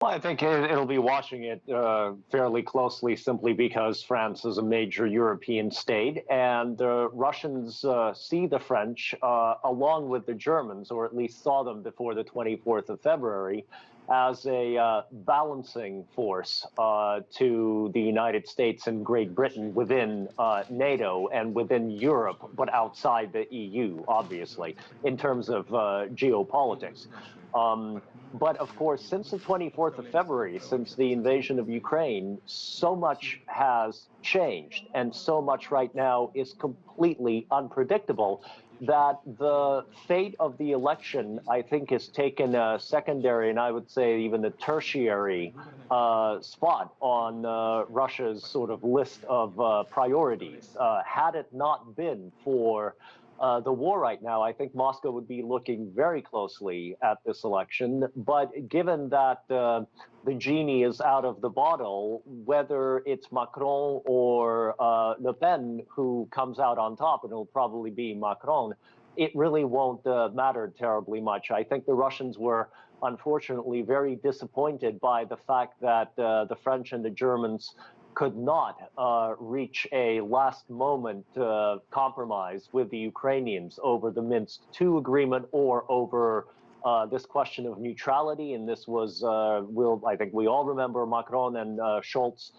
Well, I think it'll be watching it fairly closely simply because France is a major European state, and the Russians see the French, along with the Germans, or at least saw them before the 24th of February, as a balancing force to the United States and Great Britain within NATO and within Europe, but outside the EU, obviously, in terms of geopolitics. Um, but of course, since the 24th of February, since the invasion of Ukraine, so much has changed, and so much right now is completely unpredictable that the fate of the election, I think, has taken a secondary and I would say even a tertiary spot on Russia's sort of list of priorities. Had it not been for the war right now, I think Moscow would be looking very closely at this election. But given that the genie is out of the bottle, whether it's Macron or Le Pen who comes out on top, and it'll probably be Macron, it really won't matter terribly much. I think the Russians were unfortunately very disappointed by the fact that the French and the Germans could not reach a last moment compromise with the Ukrainians over the Minsk II agreement or over this question of neutrality. And this was, I think we all remember Macron and Scholz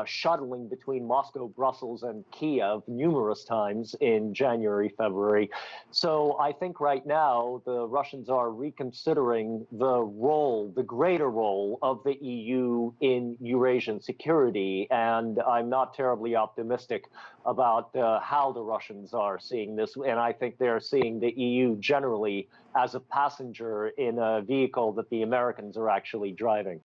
shuttling between Moscow, Brussels, and Kiev numerous times in January, February. So I think right now the Russians are reconsidering the role, the greater role of the EU in Eurasian security. And I'm not terribly optimistic about how the Russians are seeing this. And I think they're seeing the EU generally as a passenger in a vehicle that the Americans are actually driving.